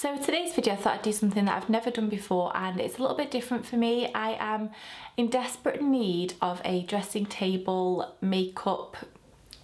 So today's video I thought I'd do something that I've never done before, and it's a little bit different for me. I am in desperate need of a dressing table, makeup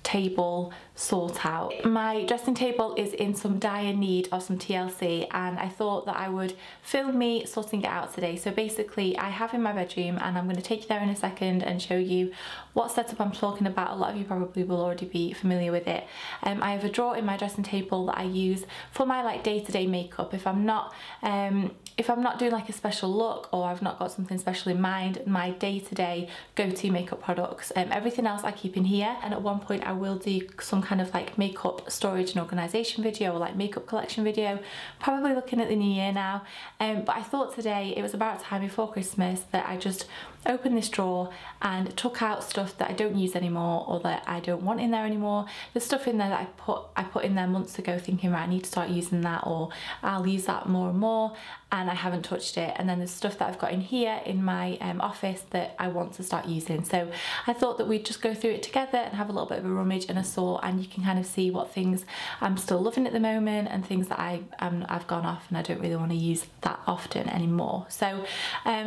table sort out. My dressing table is in some dire need of some TLC, and I thought that I would film me sorting it out today. So basically I have in my bedroom, and I'm going to take you there in a second and show you what setup I'm talking about. A lot of you probably will already be familiar with it. I have a drawer in my dressing table that I use for my like day-to-day makeup. If I'm not doing like a special look, or I've not got something special in mind, my day-to-day go-to makeup products. Everything else I keep in here, and at one point I will do some kind of like makeup storage and organisation video, or like makeup collection video, probably looking at the new year now. But I thought today it was about time before Christmas that I just opened this drawer and took out stuff that I don't use anymore, or that I don't want in there anymore. There's stuff in there that I put in there months ago thinking, right, I need to start using that, or I'll use that more and more, and I haven't touched it. And then there's stuff that I've got in here in my office that I want to start using. So I thought that we'd just go through it together and have a little bit of a rummage and a sort, and you can kind of see what things I'm still loving at the moment and things that I've gone off and I don't really want to use that often anymore. So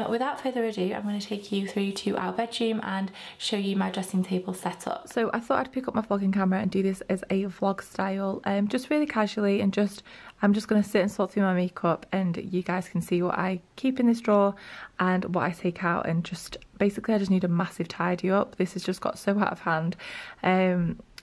without further ado, I'm going to take you through to our bedroom and show you my dressing table setup. So I thought I'd pick up my vlogging camera and do this as a vlog style, just really casually, and I'm just going to sit and sort through my makeup, and you guys can see what I keep in this drawer and what I take out, and just basically I just need a massive tidy up. This has just got so out of hand.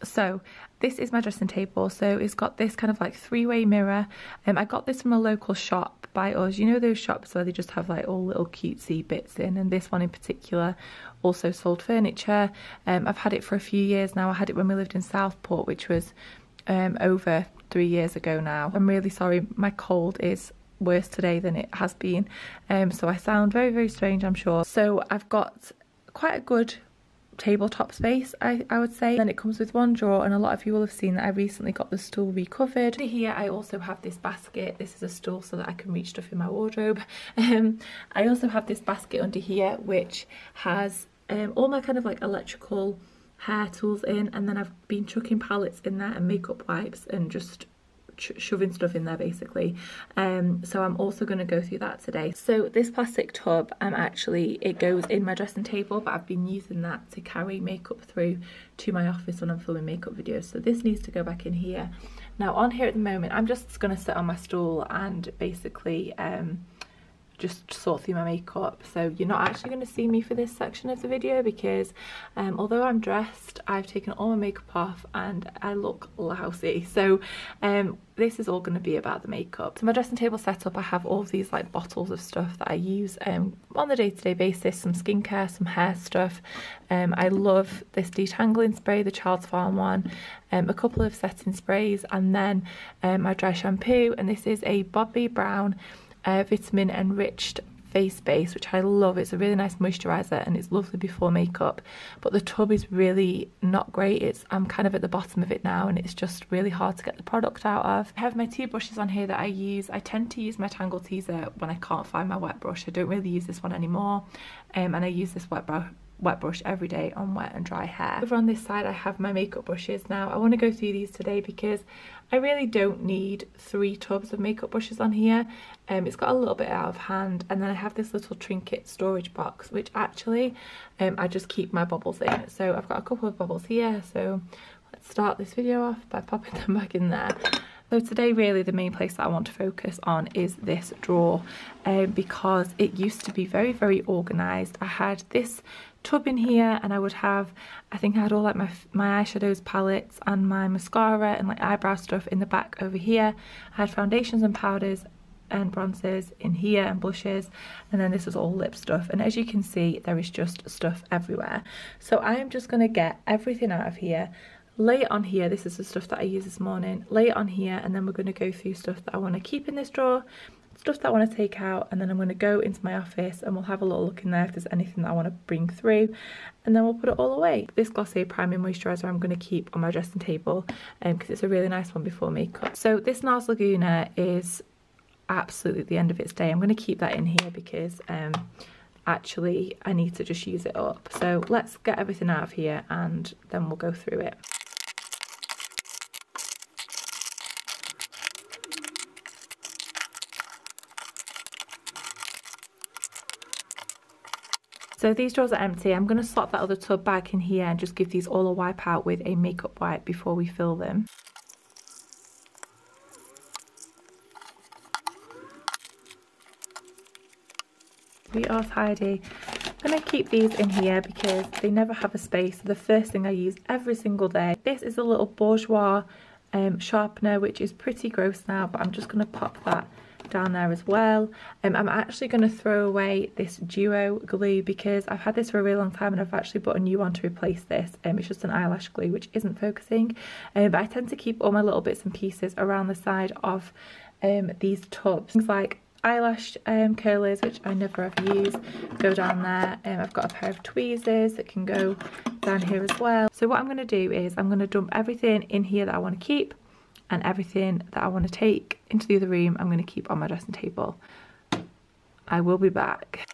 So this is my dressing table. So it's got this kind of like three-way mirror. I got this from a local shop by us. You know those shops where they just have like all little cutesy bits in, and this one in particular also sold furniture. I've had it for a few years now. I had it when we lived in Southport, which was over 3 years ago now. I'm really sorry, my cold is worse today than it has been, so I sound very, very strange, I'm sure. So I've got quite a good tabletop space, I would say. Then it comes with one drawer, and a lot of you will have seen that I recently got the stool recovered. Here I also have this basket. This is a stool so that I can reach stuff in my wardrobe. I also have this basket under here which has all my kind of like electrical hair tools in, and then I've been chucking palettes in there and makeup wipes and just shoving stuff in there basically. So I'm also going to go through that today. So this plastic tub, it goes in my dressing table, but I've been using that to carry makeup through to my office when I'm filming makeup videos. So this needs to go back in here. Now on here at the moment, I'm just going to sit on my stool and basically just sort through my makeup. So you're not actually going to see me for this section of the video, because although I'm dressed, I've taken all my makeup off and I look lousy. So this is all going to be about the makeup. So my dressing table setup, I have all of these like bottles of stuff that I use on the day-to-day basis, some skincare, some hair stuff. I love this detangling spray, the Child's Farm one, a couple of setting sprays, and then my dry shampoo, and this is a Bobbi Brown vitamin enriched face base, which I love. It's a really nice moisturizer and it's lovely before makeup, but the tub is really not great. I'm kind of at the bottom of it now, and it's just really hard to get the product out of. I have my two brushes on here that I use. I tend to use my Tangle Teezer when I can't find my wet brush. I don't really use this one anymore, and I use this wet brush every day on wet and dry hair. Over on this side I have my makeup brushes. Now I want to go through these today because I really don't need 3 tubs of makeup brushes on here. It's got a little bit out of hand, and then I have this little trinket storage box which actually I just keep my bubbles in. So I've got a couple of bubbles here, so let's start this video off by popping them back in there. So today really the main place that I want to focus on is this drawer, because it used to be very, very organised. I had this tub in here, and I would have, I think I had all like my eyeshadows, palettes and my mascara and like eyebrow stuff in the back over here. I had foundations and powders and bronzers in here and blushes, and then this is all lip stuff, and as you can see there is just stuff everywhere. So I am just going to get everything out of here, lay it on here. This is the stuff that I used this morning. Lay it on here, and then we're going to go through stuff that I want to keep in this drawer, stuff that I want to take out, and then I'm going to go into my office and we'll have a little look in there if there's anything that I want to bring through, and then we'll put it all away. This Glossier Priming Moisturiser I'm going to keep on my dressing table because it's a really nice one before makeup. So this NARS Laguna is absolutely at the end of its day. I'm going to keep that in here because actually I need to just use it up. So let's get everything out of here and then we'll go through it. So these drawers are empty. I'm going to slot that other tub back in here and just give these all a wipe out with a makeup wipe before we fill them. We are tidy. I'm going to keep these in here because they never have a space. The first thing I use every single day. This is a little bourgeois sharpener, which is pretty gross now, but I'm just going to pop that down there as well. I'm actually going to throw away this duo glue because I've had this for a really long time and I've actually bought a new one to replace this. It's just an eyelash glue which isn't focusing, but I tend to keep all my little bits and pieces around the side of these tubs. Things like eyelash curlers, which I never ever use, go down there. I've got a pair of tweezers that can go down here as well. So what I'm going to do is I'm going to dump everything in here that I want to keep, and everything that I want to take into the other room I'm going to keep on my dressing table. I will be back.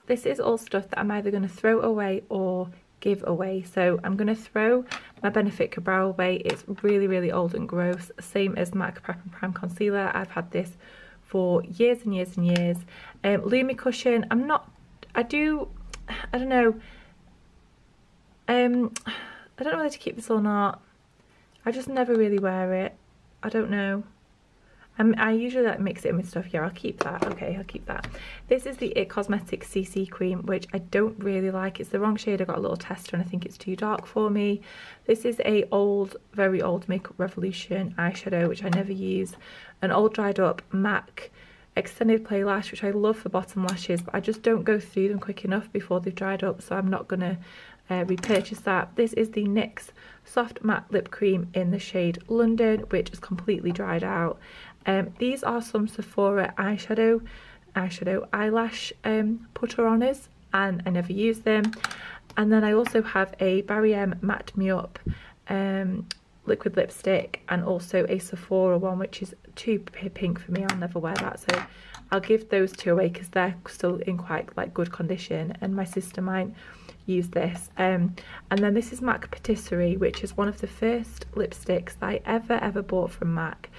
This is all stuff that I'm either going to throw away or give away. So I'm going to throw my Benefit Brow away. It's really, really old and gross. Same as MAC Prep and Prime Concealer. I've had this for years and years and years. Lumi Cushion, I don't know. I don't know whether to keep this or not. I just never really wear it. I don't know. I usually like mix it in with stuff. Yeah, I'll keep that. Okay, I'll keep that. This is the IT Cosmetics CC cream, which I don't really like. It's the wrong shade. I got a little tester and I think it's too dark for me. This is a old, very old Makeup Revolution eyeshadow, which I never use. An old dried up MAC Extended Play Lash, which I love for bottom lashes, but I just don't go through them quick enough before they've dried up, so I'm not going to repurchase that. This is the NYX Soft Matte Lip Cream in the shade London, which is completely dried out. These are some Sephora eyelash putter-oners, and I never use them. And then I also have a Barry M Matte Me Up liquid lipstick, and also a Sephora one, which is too pink for me. I'll never wear that, so I'll give those two away because they're still in quite like good condition, and my sister might use this. And then this is MAC Patisserie, which is one of the first lipsticks that I ever bought from MAC,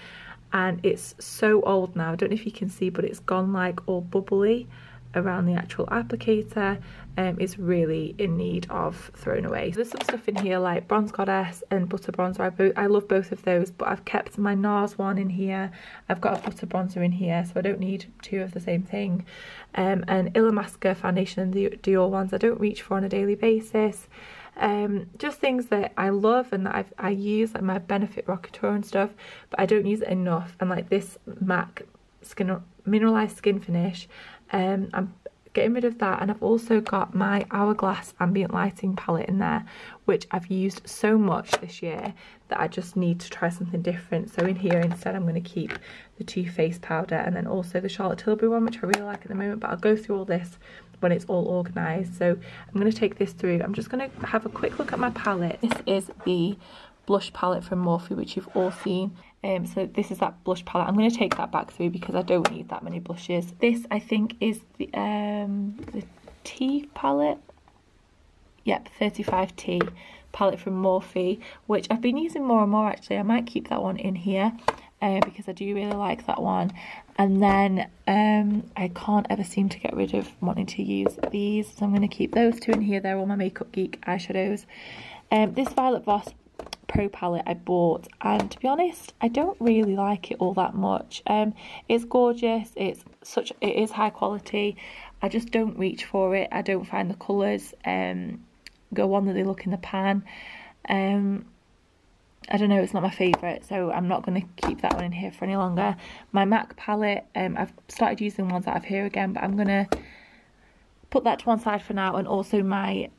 and it's so old now. I don't know if you can see, but it's gone like all bubbly around the actual applicator. It's really in need of thrown away. So there's some stuff in here like Bronze Goddess and Butter Bronzer. I love both of those, but I've kept my NARS one in here. I've got a Butter Bronzer in here, so I don't need two of the same thing. And Illamasqua foundation and the Dior ones I don't reach for on a daily basis. Just things that I love and that I use, like my Benefit Rockateur and stuff, but I don't use it enough. And like this MAC Mineralized Skin Finish, I'm getting rid of that. And I've also got my Hourglass Ambient Lighting palette in there, which I've used so much this year that I just need to try something different. So in here instead I'm going to keep the Too Faced powder, and then also the Charlotte Tilbury one, which I really like at the moment, but I'll go through all this when it's all organised. So I'm going to take this through. I'm just going to have a quick look at my palette. This is the blush palette from Morphe, which you've all seen. So this is that blush palette. I'm going to take that back through because I don't need that many blushes. This I think is the T palette. Yep, 35T palette from Morphe, which I've been using more and more actually. I might keep that one in here because I do really like that one. And then I can't ever seem to get rid of wanting to use these, so I'm going to keep those two in here. They're all my Makeup Geek eyeshadows. This Violet Voss Pro palette I bought, and to be honest I don't really like it all that much. It's gorgeous, it is high quality. I just don't reach for it. I don't find the colours go on that they look in the pan. I don't know, it's not my favourite, so I'm not going to keep that one in here for any longer. My MAC palette, I've started using ones that I've here again, but I'm going to put that to one side for now. And also my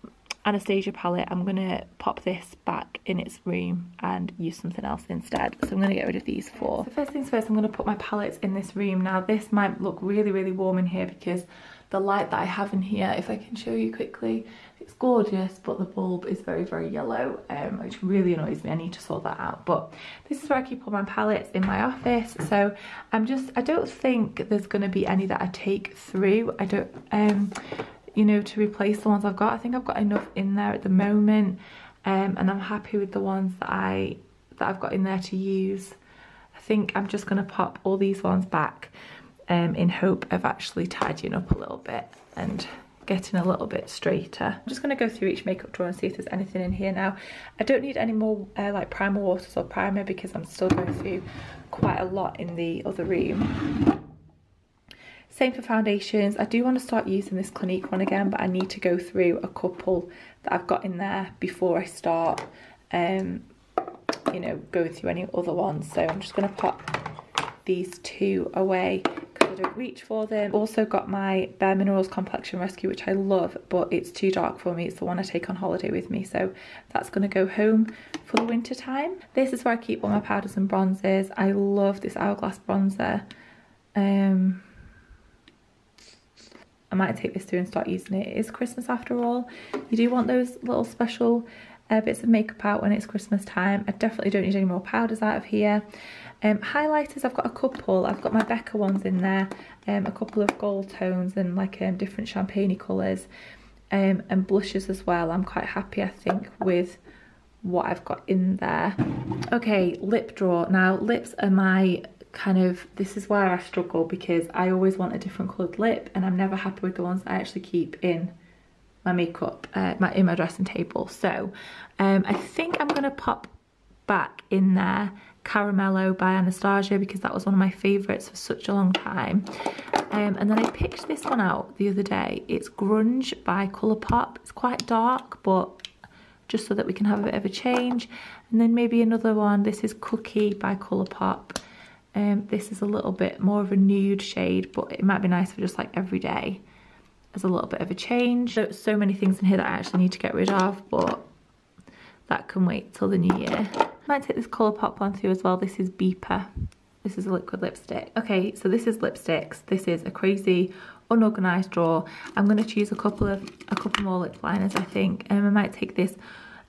Anastasia palette, I'm going to pop this back in its room and use something else instead. So I'm going to get rid of these four. So first things first, I'm going to put my palettes in this room. Now this might look really warm in here because the light that I have in here, if I can show you quickly, it's gorgeous, but the bulb is very yellow, which really annoys me. I need to sort that out. But this is where I keep all my palettes in my office. So I don't think there's going to be any that I take through. I don't you know, to replace the ones I've got. I think I've got enough in there at the moment, and I'm happy with the ones that I've got in there to use. I think I'm just going to pop all these ones back in hope of actually tidying up a little bit and getting a little bit straighter. I'm just going to go through each makeup drawer and see if there's anything in here now. I don't need any more like primer waters or primer because I'm still going through quite a lot in the other room. Same for foundations. I do want to start using this Clinique one again, but I need to go through a couple that I've got in there before I start you know, going through any other ones. So I'm just going to pop these two away because I don't reach for them. Also got my Bare Minerals Complexion Rescue, which I love, but it's too dark for me. It's the one I take on holiday with me, so that's going to go home for the winter time. This is where I keep all my powders and bronzers. I love this Hourglass bronzer. I might take this through and start using it. It is Christmas after all. You do want those little special bits of makeup out when it's Christmas time. I definitely don't need any more powders out of here. Highlighters, I've got a couple. I've got my Becca ones in there, a couple of gold tones and like different champagne colours, and blushes as well. I'm quite happy, I think, with what I've got in there. Okay, lip drawer. Now, lips are my kind of, this is where I struggle because I always want a different coloured lip and I'm never happy with the ones I actually keep in my makeup, in my dressing table. So I think I'm going to pop back in there Caramello by Anastasia because that was one of my favourites for such a long time. And then I picked this one out the other day. It's Grunge by Colourpop. It's quite dark, but just so that we can have a bit of a change. And then maybe another one. This is Cookie by Colourpop. This is a little bit more of a nude shade, but it might be nice for just like every day as a little bit of a change. There's so many things in here that I actually need to get rid of, but that can wait till the new year. I might take this Colourpop one through as well. This is Beeper. This is a liquid lipstick. Okay, so this is lipsticks. This is a crazy unorganised drawer. I'm going to choose a couple more lip liners, I think. I might take this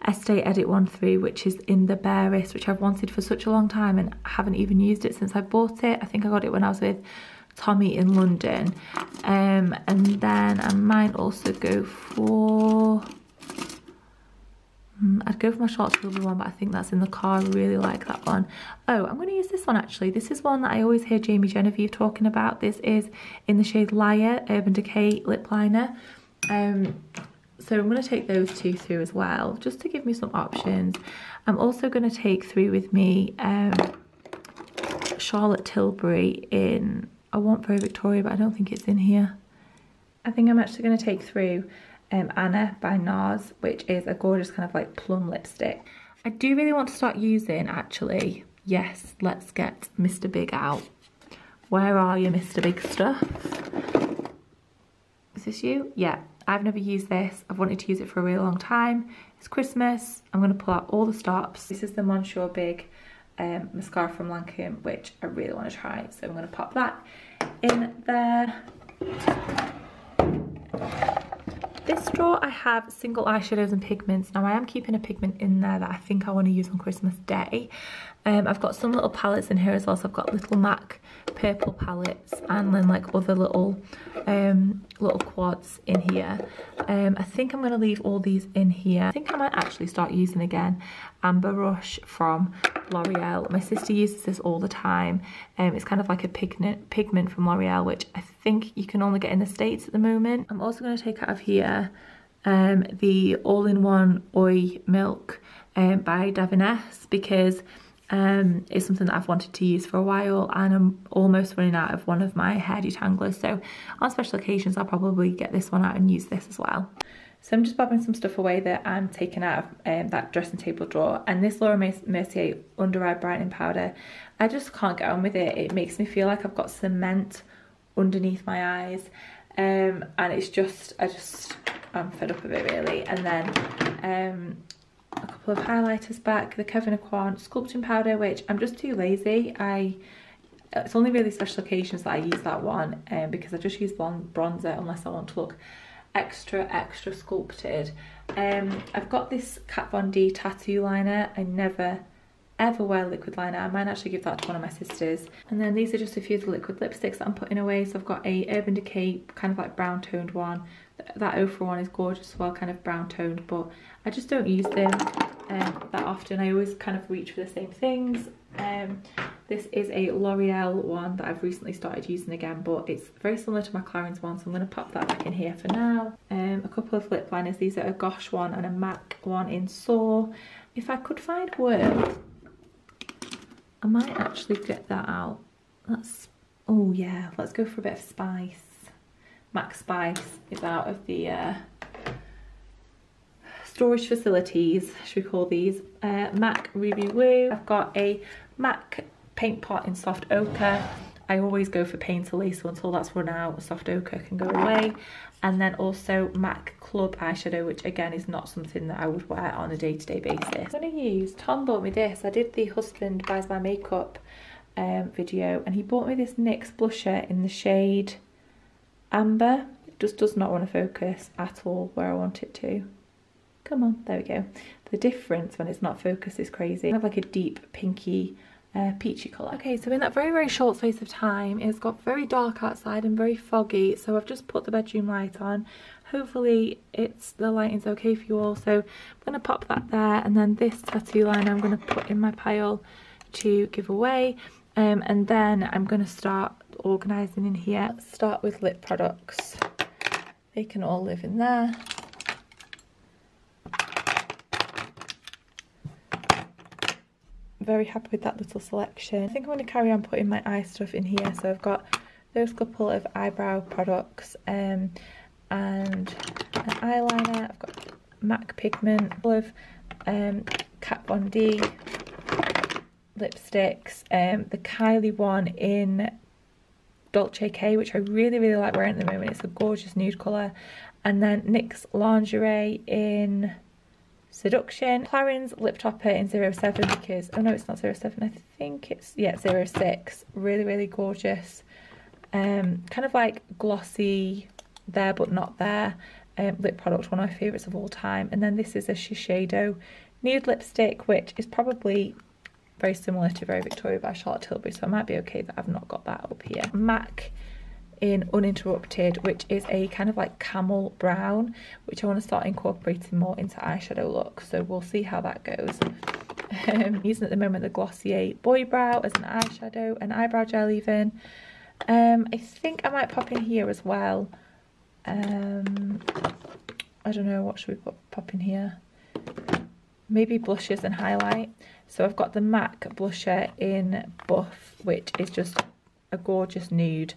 Estee Edit one through, which is in the Barest, which I've wanted for such a long time and haven't even used it since I bought it. I think I got it when I was with Tommy in London. And then I might also go for, I'd go for my Charlotte Tilbury one, but I think that's in the car. I really like that one. Oh, I'm going to use this one actually. This is one that I always hear Jamie Genevieve talking about. This is in the shade Liar Urban Decay lip liner. So I'm going to take those two through as well, just to give me some options. I'm also going to take through with me Charlotte Tilbury in, I want Very Victoria, but I don't think it's in here. I think I'm actually going to take through Anna by NARS, which is a gorgeous kind of like plum lipstick. I do really want to start using, actually, yes, let's get Mr. Big out. Where are you, Mr. Big Stuff? Is this you? Yeah. I've never used this. I've wanted to use it for a really long time. It's Christmas. I'm going to pull out all the stops. This is the Monsieur Big mascara from Lancome, which I really want to try. So I'm going to pop that in there. This drawer I have single eyeshadows and pigments. Now I am keeping a pigment in there that I think I want to use on Christmas Day. I've got some little palettes in here as well. So I've got little MAC purple palettes and then like other little quads in here. I think I'm going to leave all these in here. I think I might actually start using again Amber Rush from L'Oreal. My sister uses this all the time. It's kind of like a pigment from L'Oreal, which I think you can only get in the States at the moment. I'm also going to take out of here the all-in-one Oi Milk by Davines because it's something that I've wanted to use for a while and I'm almost running out of one of my hair detanglers, so on special occasions I'll probably get this one out and use this as well. So I'm just bobbing some stuff away that I'm taking out of that dressing table drawer, and this Laura Mercier under eye brightening powder, I just can't get on with it. It makes me feel like I've got cement underneath my eyes, and it's just, I'm fed up of it really. And then a couple of highlighters back, the Kevyn Aucoin sculpting powder, which I'm just too lazy. It's only really special occasions that I use that one, because I just use bronzer unless I want to look extra sculpted. I've got this Kat Von D tattoo liner. I never ever wear liquid liner. I might actually give that to one of my sisters. And then these are just a few of the liquid lipsticks that I'm putting away. So I've got a Urban Decay kind of like brown toned one. That Ofra one is gorgeous as well, kind of brown toned, but I just don't use them that often. I always kind of reach for the same things. This is a L'Oreal one that I've recently started using again, but it's very similar to my Clarins one, so I'm going to pop that back in here for now. A couple of lip liners. These are a Gosh one and a MAC one in Soar. If I could find Word, I might actually get that out. That's, oh yeah, let's go for a bit of Spice. MAC Spice is out of the storage facilities, should we call these. MAC Ruby Woo. I've got a MAC paint pot in soft ochre. I always go for painterly, so until that's run out, soft ochre can go away. And then also MAC Club eyeshadow, which again is not something that I would wear on a day-to-day basis. I'm going to use, Tom bought me this. I did the Husband Buys My Makeup video, and he bought me this NYX blusher in the shade Amber. It just does not want to focus at all where I want it to. Come on, there we go. The difference when it's not focused is crazy. I have like a deep pinky peachy colour. Okay, so in that very, very short space of time, it's got very dark outside and very foggy, so I've just put the bedroom light on. Hopefully the lighting's okay for you all. So I'm going to pop that there, and then this tattoo liner I'm going to put in my pile to give away. And then I'm going to start organising in here. Let's start with lip products. They can all live in there. Very happy with that little selection. I think I'm going to carry on putting my eye stuff in here. So I've got those couple of eyebrow products and an eyeliner. I've got MAC pigment, of Kat Von D lipsticks, the Kylie one in Dolce K, which I really, really like wearing at the moment. It's a gorgeous nude colour. And then NYX lingerie in Seduction. Clarins lip topper in 07 because, oh no, it's not 07, I think it's, yeah, 06. Really, really gorgeous. Kind of like glossy there but not there lip product, one of my favourites of all time. And then this is a Shiseido nude lipstick, which is probably very similar to Very Victoria by Charlotte Tilbury, so it might be okay that I've not got that up here. MAC in Uninterrupted, which is a kind of like camel brown, which I want to start incorporating more into eyeshadow look, so we'll see how that goes. Using at the moment the Glossier Boy Brow as an eyeshadow, an eyebrow gel even. I think I might pop in here as well. I don't know, what should we pop in here? Maybe blushes and highlight. So I've got the MAC blusher in Buff, which is just a gorgeous nude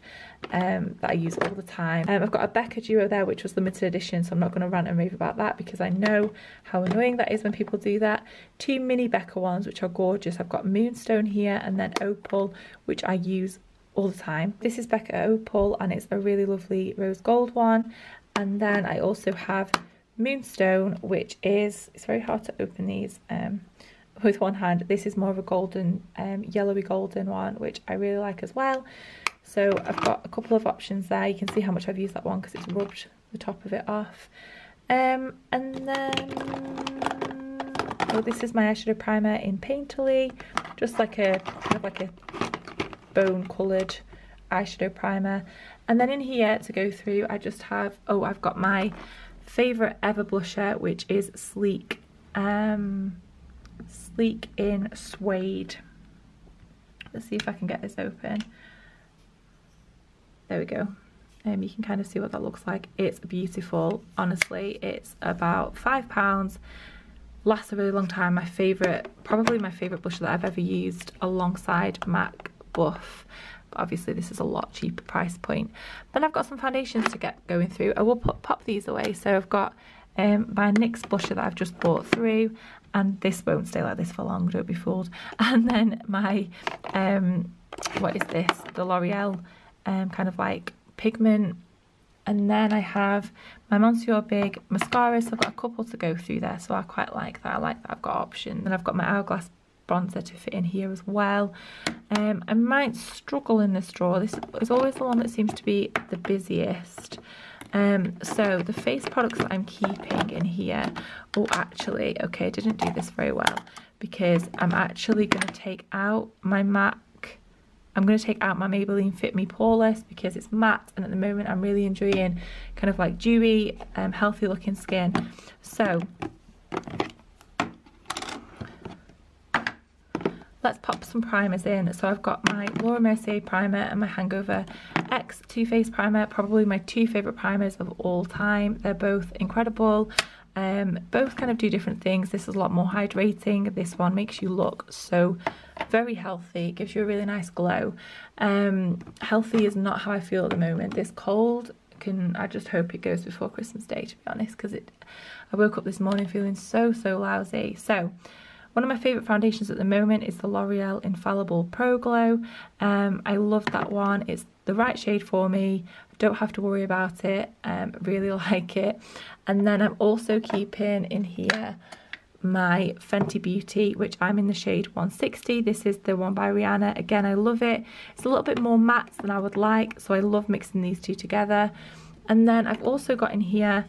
that I use all the time. I've got a Becca duo there, which was limited edition, so I'm not going to rant and rave about that because I know how annoying that is when people do that. Two mini Becca ones, which are gorgeous. I've got Moonstone here and then Opal, which I use all the time. This is Becca Opal, and it's a really lovely rose gold one. And then I also have Moonstone, which is, it's very hard to open these with one hand. This is more of a golden, yellowy golden one, which I really like as well. So I've got a couple of options there. You can see how much I've used that one because it's rubbed the top of it off. And then, oh, this is my eyeshadow primer in Painterly, just like a kind of like a bone coloured eyeshadow primer. And then in here to go through, I just have, oh, I've got my favourite ever blusher, which is Sleek. Sleek in Suede. Let's see if I can get this open. There we go. You can kind of see what that looks like. It's beautiful. Honestly, it's about £5. Lasts a really long time. My favourite, probably my favourite blusher that I've ever used alongside MAC Buff. But obviously this is a lot cheaper price point. Then I've got some foundations to get going through. I will pop these away. So I've got my NYX blusher that I've just bought through, and this won't stay like this for long, don't be fooled. And then my what is this, the L'Oreal kind of like pigment. And then I have my Monsieur Big mascara, so I've got a couple to go through there, so I quite like that. I like that I've got options. And I've got my Hourglass bronzer to fit in here as well. I might struggle in this drawer. This is always the one that seems to be the busiest. So the face products that I'm keeping in here, oh actually, okay, I didn't do this very well because I'm actually going to take out my MAC. I'm going to take out my Maybelline Fit Me Poreless because it's matte, and at the moment I'm really enjoying kind of like dewy, healthy looking skin. So let's pop some primers in. So I've got my Laura Mercier primer and my Hangover X Too Faced primer, probably my two favourite primers of all time. They're both incredible. Both kind of do different things. This is a lot more hydrating. This one makes you look so very healthy. It gives you a really nice glow. Healthy is not how I feel at the moment. This cold I just hope it goes before Christmas Day, to be honest, because I woke up this morning feeling so lousy. So one of my favourite foundations at the moment is the L'Oreal Infallible Pro Glow. I love that one. It's the right shade for me. I don't have to worry about it. Really like it. And then I'm also keeping in here my Fenty Beauty, which I'm in the shade 160. This is the one by Rihanna. Again, I love it. It's a little bit more matte than I would like, so I love mixing these two together. And then I've also got in here,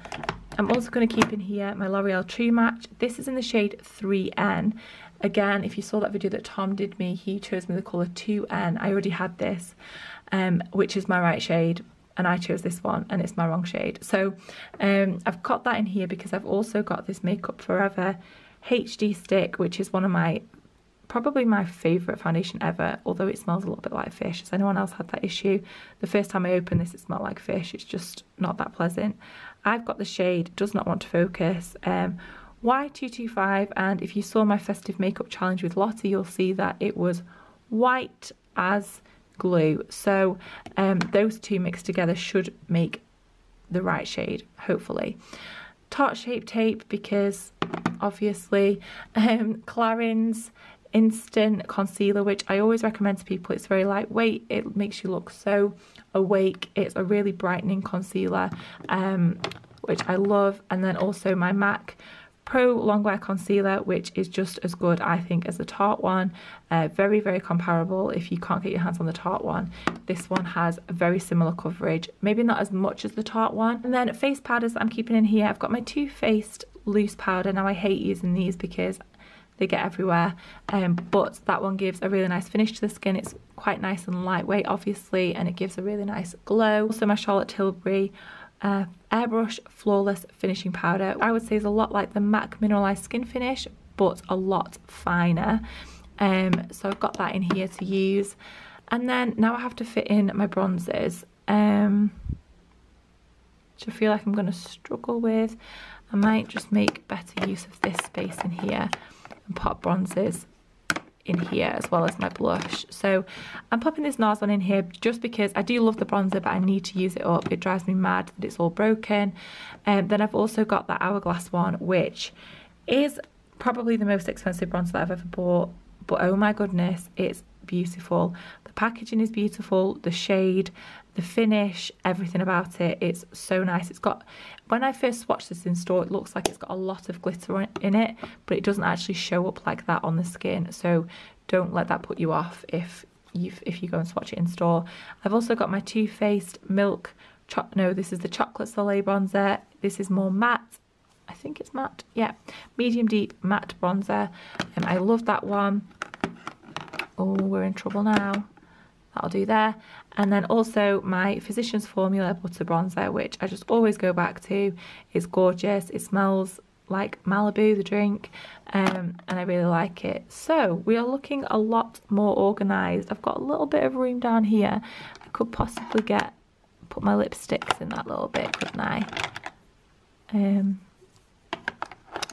I'm also going to keep in here my L'Oreal True Match. This is in the shade 3N. Again, if you saw that video that Tom did me, he chose me the colour 2N. I already had this, which is my right shade, and I chose this one and it's my wrong shade. So I've got that in here because I've also got this Makeup Forever HD stick, which is one of probably my favourite foundation ever, although it smells a little bit like fish. Has anyone else had that issue? The first time I opened this, it smelled like fish. It's just not that pleasant. I've got the shade Does Not Want to Focus, Y225, and if you saw my festive makeup challenge with Lottie, you'll see that it was white as glue. So those two mixed together should make the right shade, hopefully. Tarte Shape Tape, because obviously Clarins Instant Concealer, which I always recommend to people. It's very lightweight, it makes you look so awake. It's a really brightening concealer, which I love. And then also my MAC Pro Longwear Concealer, which is just as good, I think, as the Tarte one. Very comparable. If you can't get your hands on the Tarte one, this one has a very similar coverage, maybe not as much as the Tarte one. And then face powders that I'm keeping in here, I've got my Too Faced loose powder. Now I hate using these because they get everywhere, but that one gives a really nice finish to the skin. It's quite nice and lightweight, obviously, and it gives a really nice glow. Also my Charlotte Tilbury Airbrush Flawless Finishing Powder. I would say is a lot like the MAC Mineralized Skin Finish, but a lot finer. So I've got that in here to use. And then now I have to fit in my bronzers, which I feel like I'm going to struggle with. I might just make better use of this space in here and pop bronzers in here as well as my blush. So I'm popping this NARS one in here just because I do love the bronzer, but I need to use it up. It drives me mad that it's all broken. Then I've also got that Hourglass one, which is probably the most expensive bronzer that I've ever bought, but oh my goodness, it's beautiful. The packaging is beautiful, the shade, the finish, everything about it, it's so nice. It's got, when I first swatched this in store, it looks like it's got a lot of glitter in it, but it doesn't actually show up like that on the skin, so don't let that put you off if you go and swatch it in store. I've also got my Too Faced Milk, this is the Chocolate Soleil bronzer. This is more matte, I think it's matte, yeah, medium deep matte bronzer. I love that one. Oh, we're in trouble now. That'll do there. And then also my Physicians Formula Butter Bronzer, which I just always go back to. It's gorgeous. It smells like Malibu, the drink, and I really like it. So we are looking a lot more organised. I've got a little bit of room down here. I could possibly put my lipsticks in that little bit, couldn't I?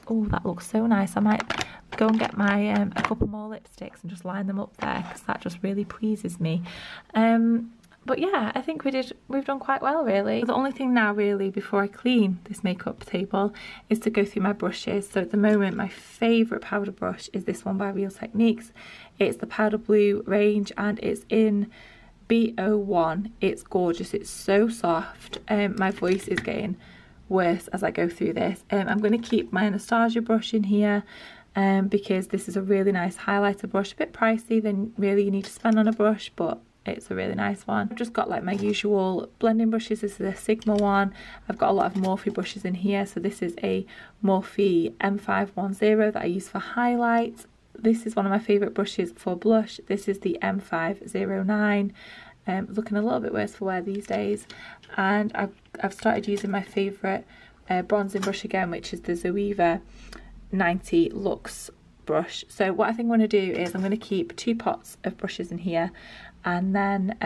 Oh, that looks so nice. I might go and get my a couple more lipsticks and just line them up there, because that just really pleases me. But yeah, I think we've done quite well, really. The only thing now really before I clean this makeup table is to go through my brushes. So at the moment my favourite powder brush is this one by Real Techniques. It's the Powder Blue range and it's in B01. It's gorgeous, it's so soft. My voice is getting worse as I go through this. I'm going to keep my Anastasia brush in here because this is a really nice highlighter brush, a bit pricey than really you need to spend on a brush, but it's a really nice one. I've just got like my usual blending brushes. This is a Sigma one. I've got a lot of Morphe brushes in here. So this is a Morphe M510 that I use for highlight. This is one of my favourite brushes for blush. This is the M509. Looking a little bit worse for wear these days. And I've started using my favourite bronzing brush again, which is the Zoeva 90 Luxe brush. So what I think I'm going to do is I'm going to keep 2 pots of brushes in here, and then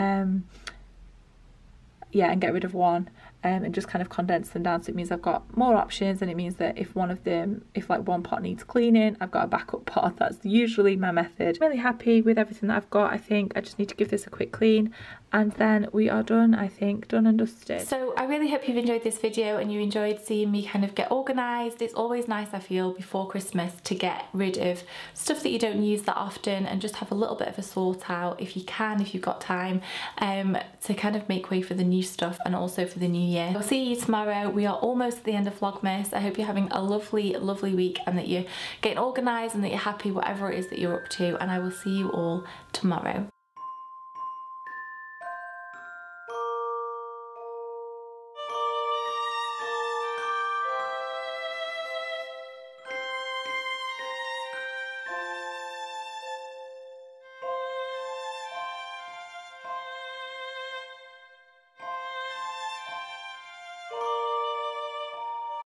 yeah, and get rid of one, and just kind of condense them down, so it means I've got more options, and it means that if like one pot needs cleaning, I've got a backup pot. That's usually my method. I'm really happy with everything that I've got. I think I just need to give this a quick clean, and then we are done, I think, done and dusted. So I really hope you've enjoyed this video and you enjoyed seeing me kind of get organised. It's always nice, I feel, before Christmas to get rid of stuff that you don't use that often and just have a little bit of a sort out if you can, if you've got time, to kind of make way for the new stuff and also for the new year. I'll see you tomorrow. We are almost at the end of Vlogmas. I hope you're having a lovely, lovely week and that you're getting organised and that you're happy whatever it is that you're up to, and I will see you all tomorrow.